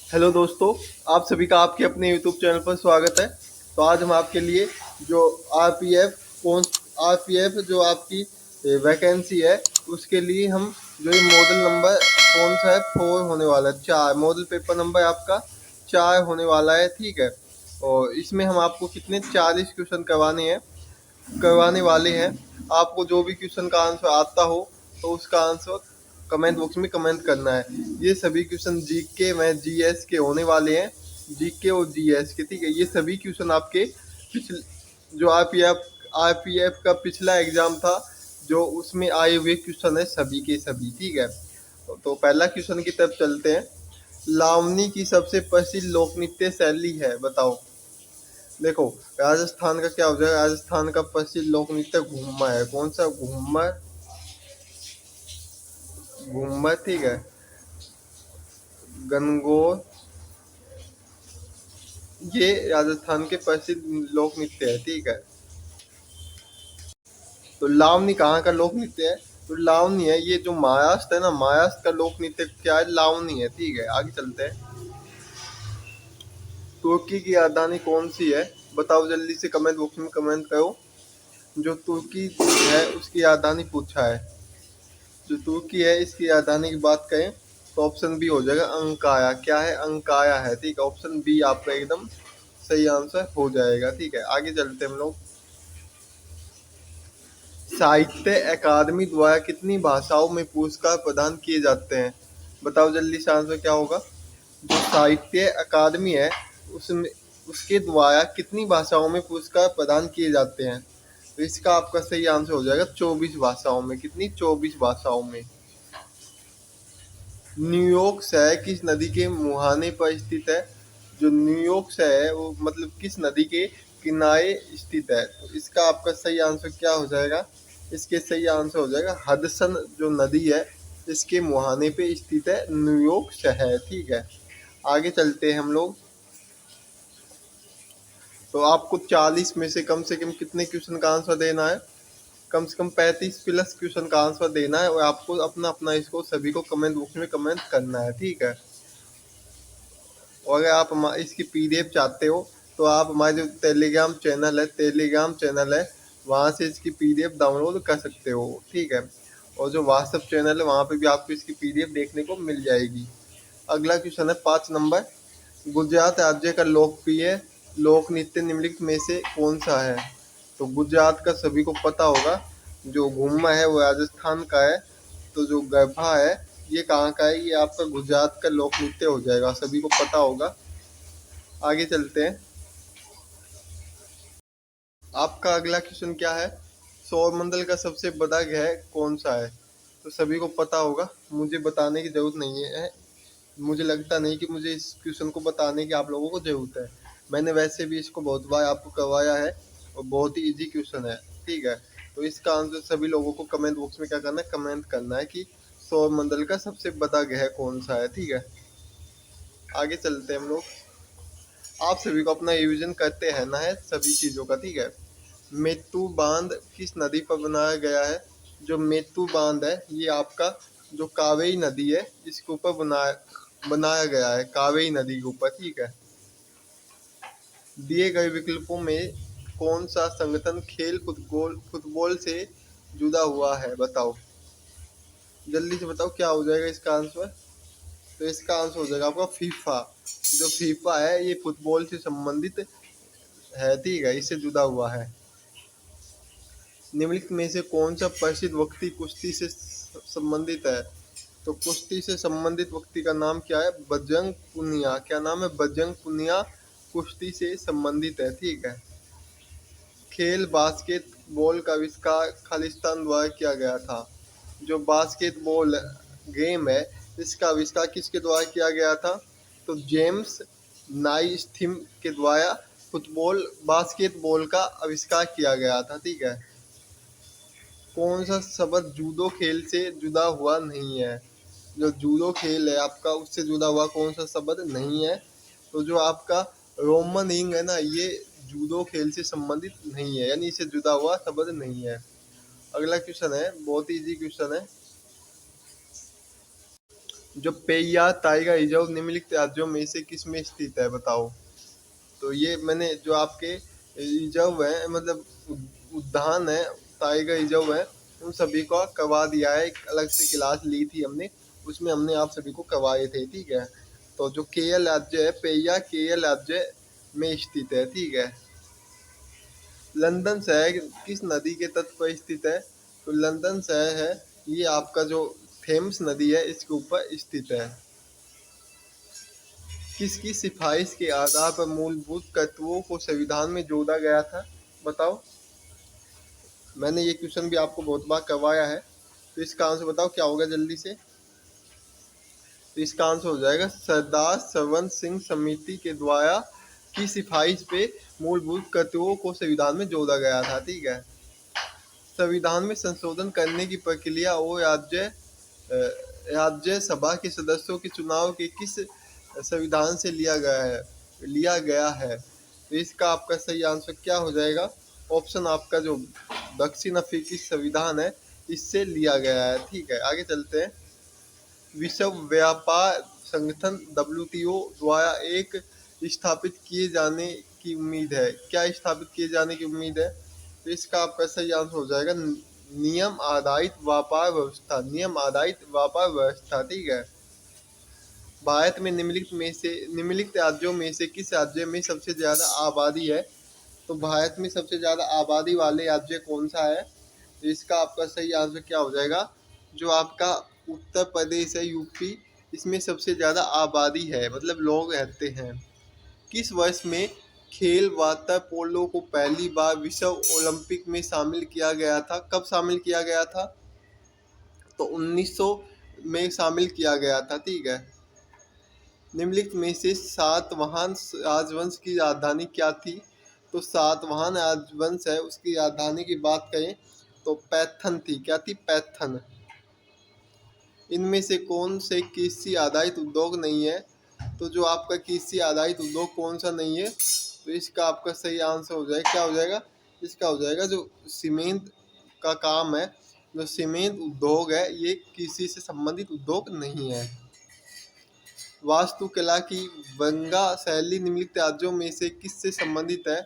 Hello दोस्तों, आप सभी का आपके अपने यूट्यूब चैनल पर स्वागत है। तो आज हम आपके लिए जो आरपीएफ कौन आरपीएफ जो आपकी वैकेंसी है उसके लिए हम जो ये मॉडल नंबर कौन सा है 4 होने वाला है, 4 मॉडल पेपर नंबर आपका 4 होने वाला है। ठीक है। और इसमें हम आपको कितने 40 क्वेश्चन करवाने वाले हैं। आपको जो भी क्वेश्चन का आंसर आता हो तो उसका आंसर कमेंट बॉक्स में कमेंट करना है। ये सभी क्वेश्चन जीके व जीएस के होने वाले हैं, जीके और जीएस के। ठीक है। ये सभी क्वेश्चन आपके पिछले जो आरपीएफ का पिछला एग्जाम था जो उसमें आए हुए क्वेश्चन है सभी के सभी। ठीक है। तो पहला क्वेश्चन की तरफ चलते हैं। लावनी की सबसे प्रसिद्ध लोक नृत्य शैली है, बताओ। देखो, राजस्थान का क्या हो जाएगा, राजस्थान का प्रसिद्ध लोक नृत्य घूमर है। कौन सा? घूमर। घूमर। ठीक है। गणगौर, ये राजस्थान के प्रसिद्ध लोक नृत्य है। ठीक है। तो लावनी कहाँ का लोक नृत्य है? तो लावनी है ये जो महाराष्ट्र है ना, महाराष्ट्र का लोक नृत्य क्या है? लावनी है। ठीक है। आगे चलते हैं। तुर्की की राजधानी कौन सी है? बताओ जल्दी से, कमेंट बॉक्स में कमेंट करो। जो तुर्की है उसकी राजधानी पूछा है। जो तुर्की है इसकी राजधानी की बात करें तो ऑप्शन बी हो जाएगा अंकारा। क्या है? अंकारा है। ठीक है। ऑप्शन बी आपका एकदम सही आंसर हो जाएगा। ठीक है। आगे चलते हैं हम लोग। साहित्य अकादमी द्वारा कितनी भाषाओं में पुरस्कार प्रदान किए जाते हैं? बताओ जल्दी से, आंसर क्या होगा? जो साहित्य अकादमी है उसमें उसके द्वारा कितनी भाषाओं में पुरस्कार प्रदान किए जाते हैं? तो इसका आपका सही आंसर हो जाएगा 24 भाषाओं में। कितनी? 24 भाषाओं में। न्यूयॉर्क शहर किस नदी के मुहाने पर स्थित है? जो न्यूयॉर्क शहर है वो मतलब किस नदी के किनारे स्थित है? तो इसका आपका सही आंसर क्या हो जाएगा? इसके सही आंसर हो जाएगा हडसन जो नदी है इसके मुहाने पे स्थित है न्यूयॉर्क शहर। ठीक है। आगे चलते हैं हम लोग। तो आपको 40 में से कम कितने क्वेश्चन का आंसर देना है? कम से कम 35 प्लस क्वेश्चन का आंसर देना है और आपको अपना अपना इसको सभी को कमेंट बॉक्स में कमेंट करना है। ठीक है। और अगर आप इसकी पीडीएफ चाहते हो तो आप हमारे जो टेलीग्राम चैनल है वहाँ से इसकी पीडीएफ डाउनलोड कर सकते हो। ठीक है। और जो व्हाट्सएप चैनल है वहाँ पे भी आपको इसकी पीडीएफ देखने को मिल जाएगी। अगला क्वेश्चन है 5 नंबर। गुजरात राज्य का लोकप्रिय लोक नृत्य निम्नलिखित में से कौन सा है? तो गुजरात का सभी को पता होगा, जो घूमर है वो राजस्थान का है। तो जो गरबा है ये कहाँ का है? ये आपका गुजरात का लोक नृत्य हो जाएगा, सभी को पता होगा। आगे चलते हैं। आपका अगला क्वेश्चन क्या है? सौरमंडल का सबसे बड़ा ग्रह कौन सा है? तो सभी को पता होगा, मुझे बताने की जरूरत नहीं है। मुझे लगता नहीं कि मुझे इस क्वेश्चन को बताने की आप लोगों को जरूरत है। मैंने वैसे भी इसको बहुत बार आपको करवाया है और बहुत ही इजी क्वेश्चन है। ठीक है। तो इसका आंसर सभी लोगों को कमेंट बॉक्स में क्या करना है? कमेंट करना है कि सौरमंडल का सबसे बड़ा ग्रह कौन सा है। ठीक है। आगे चलते हैं हम लोग। आप सभी को अपना रिविजन करते रहना है सभी चीज़ों का। ठीक है। मेत्तु बांध किस नदी पर बनाया गया है? जो मेत्तु बांध है ये आपका जो कावेरी नदी है इसके ऊपर बनाया बनाया गया है, कावेरी नदी के ऊपर। ठीक है। दिए गए विकल्पों में कौन सा संगठन खेल फुटबॉल से जुड़ा हुआ है? बताओ जल्दी से, बताओ क्या हो जाएगा इसका आंसर? तो इसका आंसर हो जाएगा आपका फीफा। जो फीफा है ये फुटबॉल से संबंधित है। ठीक है। इससे जुड़ा हुआ है। निम्नलिखित में से कौन सा प्रसिद्ध व्यक्ति कुश्ती से संबंधित है? तो कुश्ती से संबंधित व्यक्ति का नाम क्या है? बजरंग पुनिया। क्या नाम है? बजरंग पुनिया कुश्ती से संबंधित है। ठीक है। खेल बास्केटबॉल का आविष्कार खालिस्तान द्वारा किया गया था। जो बास्केटबॉल गेम है इसका आविष्कार किसके द्वारा किया गया था? तो जेम्स नाइस्मिथ के द्वारा बास्केटबॉल का आविष्कार किया गया था। ठीक है। कौन सा शब्द जूडो खेल से जुड़ा हुआ नहीं है? जो जूडो खेल है आपका उससे जुड़ा हुआ कौन सा शब्द नहीं है? तो जो आपका रोमन रिंग है ना ये जूडो खेल से संबंधित नहीं है, यानी इससे जुड़ा हुआ शब्द नहीं है। अगला क्वेश्चन है, बहुत इजी क्वेश्चन है। जो पेरियार टाइगर रिजर्व निम्नलिखित राज्यों में से किस में स्थित है, बताओ। तो ये मैंने जो आपके रिजर्व है, मतलब उद्यान है, टाइगर रिजर्व है, उन सभी को करवा दिया है। एक अलग से क्लास ली थी हमने, उसमें हमने आप सभी को करवाए थे, ठीक है। तो जो केरल राज्य है, पेरियार केरल राज्य में स्थित है, ठीक है। लंदन शहर किस नदी के तट पर स्थित है? तो लंदन शहर है, ये आपका जो थेम्स नदी है इसके ऊपर स्थित है। किसकी सिफारिश के आधार पर मूलभूत तत्वों को संविधान में जोड़ा गया था, बताओ। मैंने ये क्वेश्चन भी आपको बहुत बार करवाया है, तो इसका आंसर बताओ क्या होगा जल्दी से। तो इसका आंसर हो जाएगा सरदार सरवण सिंह समिति के द्वारा की सिफारिश पे मूलभूत तत्वों को संविधान में जोड़ा गया था, ठीक है। संविधान में संशोधन करने की प्रक्रिया और राज्यसभा के सदस्यों के चुनाव के किस संविधान से लिया गया है। तो इसका आपका सही आंसर क्या हो जाएगा? ऑप्शन आपका जो दक्षिण अफ्रीकी संविधान है इससे लिया गया है, ठीक है। आगे चलते हैं। विश्व व्यापार संगठन WTO द्वारा एक स्थापित किए जाने की उम्मीद है। क्या स्थापित किए जाने की उम्मीद है? तो इसका आपका सही आंसर हो जाएगा नियम आधारित व्यापार व्यवस्था, नियम आधारित व्यापार व्यवस्था, ठीक है। भारत में निम्नलिखित राज्यों में से किस राज्य में सबसे ज्यादा आबादी है? तो भारत में सबसे ज्यादा आबादी वाले राज्य कौन सा है? तो इसका आपका सही आंसर क्या हो जाएगा? जो आपका उत्तर प्रदेश है, यूपी, इसमें सबसे ज्यादा आबादी है, मतलब लोग रहते हैं। किस वर्ष में खेल वाटर पोलो को पहली बार विश्व ओलंपिक में शामिल किया गया था? कब शामिल किया गया था? तो 1900 में शामिल किया गया था, ठीक है। निम्नलिखित में से सातवाहन राजवंश की राजधानी क्या थी? तो सातवाहन राजवंश है, उसकी राजधानी की बात करें तो पैथन थी। क्या थी? पैथन। इनमें से कौन से कृषि आधारित उद्योग नहीं है? तो जो आपका कृषि आधारित उद्योग कौन सा नहीं है? तो इसका आपका सही आंसर हो जाएगा, क्या हो जाएगा? इसका हो जाएगा जो सीमेंट का काम है, जो सीमेंट उद्योग है, ये कृषि से संबंधित उद्योग नहीं है। वास्तुकला की वंगा शैली निम्नलिखित राज्यों में से किससे संबंधित है?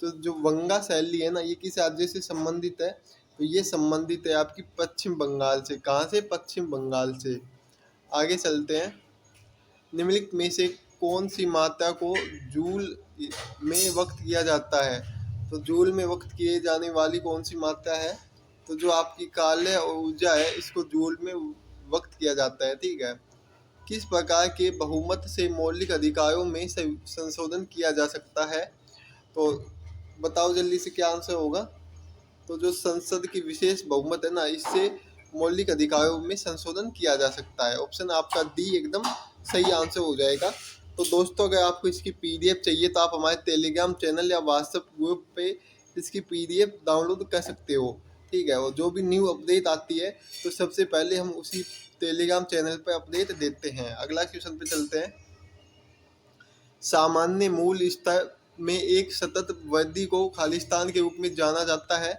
तो जो वंगा शैली है ना, ये किस राज्य से संबंधित है? तो ये संबंधित है आपकी पश्चिम बंगाल से। कहाँ से? पश्चिम बंगाल से। आगे चलते हैं। निम्नलिखित में से कौन सी मात्रा को जूल में व्यक्त किया जाता है? तो जूल में व्यक्त किए जाने वाली कौन सी मात्रा है? तो जो आपकी कार्य ऊर्जा है इसको जूल में व्यक्त किया जाता है, ठीक है। किस प्रकार के बहुमत से मौलिक अधिकारों में संशोधन किया जा सकता है? तो बताओ जल्दी से क्या आंसर होगा। तो जो संसद की विशेष बहुमत है ना, इससे मौलिक अधिकारों में संशोधन किया जा सकता है। ऑप्शन आपका डी एकदम सही आंसर हो जाएगा। तो दोस्तों, अगर आपको इसकी PDF चाहिए तो आप हमारे टेलीग्राम चैनल या व्हाट्सएप ग्रुप पे इसकी PDF डाउनलोड कर सकते हो, ठीक है। और जो भी न्यू अपडेट आती है तो सबसे पहले हम उसी टेलीग्राम चैनल पर अपडेट देते हैं। अगला क्वेश्चन पे चलते हैं। सामान्य मूल स्तर में एक सतत वृद्धि को खालिस्तान के रूप में जाना जाता है।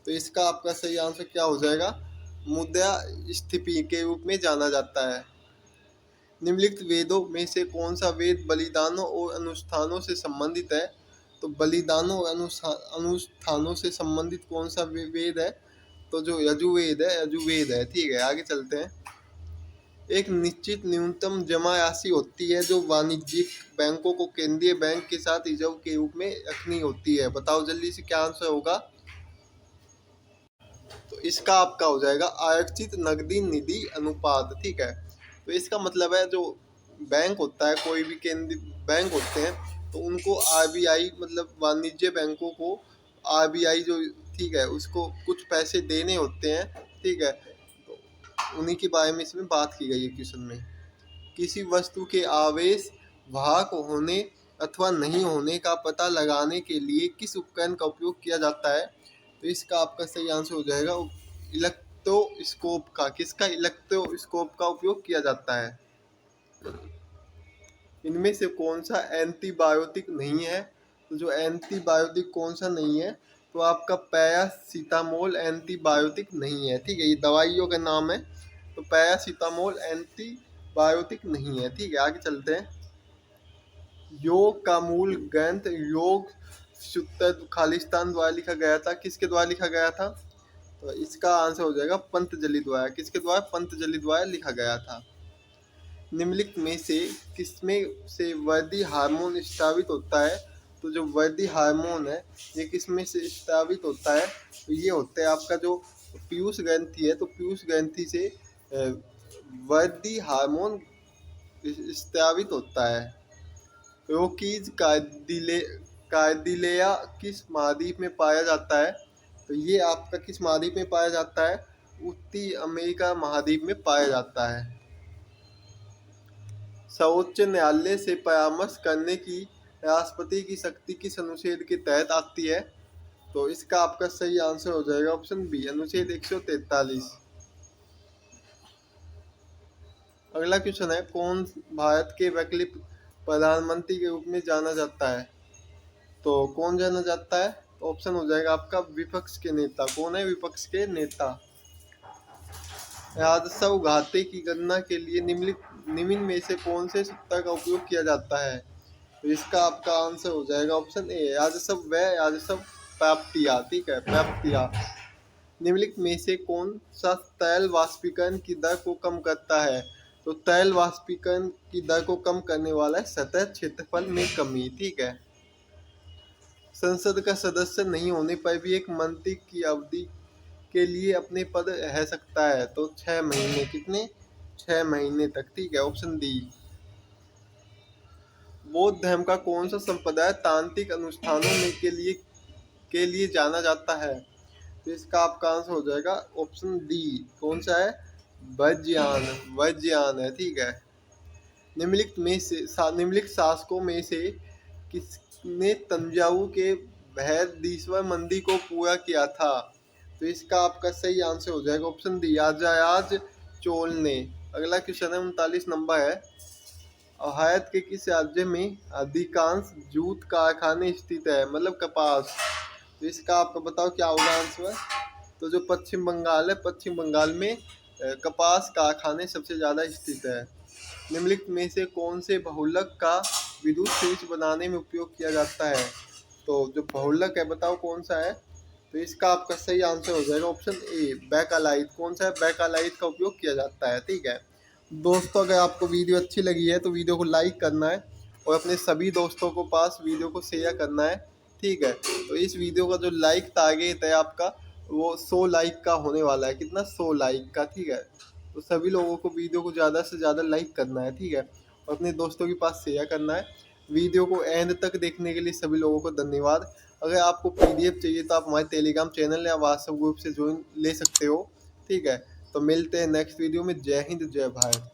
तो इसका आपका सही आंसर क्या हो जाएगा? मुद्रास्फीति के रूप में जाना जाता है। निम्नलिखित वेदों में से कौन सा वेद बलिदानों और अनुष्ठानों से संबंधित है? तो बलिदानों और अनुष्ठानों से संबंधित कौन सा वेद है? तो जो यजुर्वेद है, यजुर्वेद है, ठीक है। आगे चलते हैं। एक निश्चित न्यूनतम जमा राशि होती है जो वाणिज्यिक बैंकों को केंद्रीय बैंक के साथ रिजर्व के रूप में रखनी होती है। बताओ जल्दी से क्या आंसर होगा। तो इसका आपका हो जाएगा आरक्षित नकदी निधि अनुपात, ठीक है। तो इसका मतलब है जो बैंक होता है, कोई भी केंद्रीय बैंक होते हैं, तो उनको RBI, मतलब वाणिज्य बैंकों को RBI जो, ठीक है, उसको कुछ पैसे देने होते हैं, ठीक है। तो उन्हीं के बारे में इसमें बात की गई है क्वेश्चन में। किसी वस्तु के आवेश वाहक होने अथवा नहीं होने का पता लगाने के लिए किस उपकरण का उपयोग किया जाता है? तो इसका आपका सही आंसर हो जाएगा इलेक्ट्रोस्कोप का। किसका? इलेक्ट्रोस्कोप का उपयोग किया जाता है। इनमें से कौन सा एंटीबायोटिक नहीं है? तो जो एंटीबायोटिक कौन सा नहीं है? तो आपका पैरासीटामोल एंटीबायोटिक नहीं है, ठीक है। ये दवाइयों का नाम है। तो पैरासीटामोल एंटीबायोटिक बायोटिक नहीं है। ठीक है, आगे चलते हैं। योग का मूल ग्रंथ योग सूत्र खालिस्तान द्वारा लिखा गया था। किसके द्वारा लिखा गया था? तो इसका आंसर हो जाएगा पतंजलि द्वारा। किसके द्वारा? पतंजलि द्वारा लिखा गया था। निम्नलिखित में से किसमें से वृद्धि हार्मोन स्रावित होता है? तो जो वृद्धि हार्मोन है ये किसमें से स्रावित होता है? तो ये होता है आपका जो पीयूष ग्रंथि है। तो पीयूष ग्रंथि से वृद्धि हार्मोन स्रावित होता है। रोकीज कार्डिलेया किस महाद्वीप में पाया जाता है? तो ये आपका किस महाद्वीप में पाया जाता है? उत्तरी अमेरिका महाद्वीप में पाया जाता है। सर्वोच्च न्यायालय से परामर्श करने की राष्ट्रपति की शक्ति किस अनुच्छेद के तहत आती है? तो इसका आपका सही आंसर हो जाएगा ऑप्शन बी, अनुच्छेद 143। अगला क्वेश्चन है, कौन भारत के वैकल्पिक प्रधानमंत्री के रूप में जाना जाता है? तो कौन जाना जाता है? तो ऑप्शन हो जाएगा आपका विपक्ष के नेता। कौन है विपक्ष के नेता? राजस्व घाटे की गणना के लिए निम्न में से कौन से सूत्र का उपयोग किया जाता है? तो इसका आपका आंसर हो जाएगा ऑप्शन ए, राजस्व व्यय राजस्व प्राप्तियां। ठीक है, प्राप्तियां। निम्नलिखित में से कौन सा तैल वाष्पीकरण की दर को कम करता है? तो तैल वाष्पीकरण की दर को कम करने वाला है सतह क्षेत्रफल में कमी। ठीक है। संसद का सदस्य नहीं होने पर भी एक मंत्री की अवधि के लिए अपने पद रह सकता है। तो 6 महीने। कितने? 6 महीने तक। ठीक है, ऑप्शन डी। बौद्ध धर्म का कौन सा संप्रदाय तांत्रिक अनुष्ठानों में के लिए जाना जाता है? तो इसका आपका आंसर हो जाएगा ऑप्शन डी। कौन सा है? वज्रयान। वज्रयान है। ठीक है। निम्नलिखित शासकों में से किसने तंजावुर के बृहदीश्वर मंदिर को पूरा किया था? तो इसका आपका सही आंसर हो जाएगा ऑप्शन डी, राजराज चोल ने। अगला क्वेश्चन है, 39 नंबर है। भारत के किस राज्य में अधिकांश जूट कारखाने स्थित है? मतलब कपास। तो इसका आपको बताओ क्या होगा आंसर? तो जो पश्चिम बंगाल है, पश्चिम बंगाल में कपास कारखाने सबसे ज़्यादा स्थित है। निम्नलिखित में से कौन से बहुलक का विद्युत स्विच बनाने में उपयोग किया जाता है? तो जो बहुलक है बताओ कौन सा है? तो इसका आपका सही आंसर हो जाएगा ऑप्शन ए, बैकालाइट। कौन सा है? बैकालाइट का उपयोग किया जाता है। ठीक है दोस्तों, अगर आपको वीडियो अच्छी लगी है तो वीडियो को लाइक करना है और अपने सभी दोस्तों को पास वीडियो को शेयर करना है। ठीक है, तो इस वीडियो का जो लाइक टारगेट है आपका वो 100 लाइक का होने वाला है। कितना? 100 लाइक का। ठीक है, तो सभी लोगों को वीडियो को ज़्यादा से ज़्यादा लाइक करना है। ठीक है, और अपने दोस्तों के पास शेयर करना है। वीडियो को एंड तक देखने के लिए सभी लोगों को धन्यवाद। अगर आपको PDF चाहिए तो आप हमारे टेलीग्राम चैनल या व्हाट्सएप ग्रुप से ज्वाइन ले सकते हो। ठीक है, तो मिलते हैं नेक्स्ट वीडियो में। जय हिंद, जय भारत।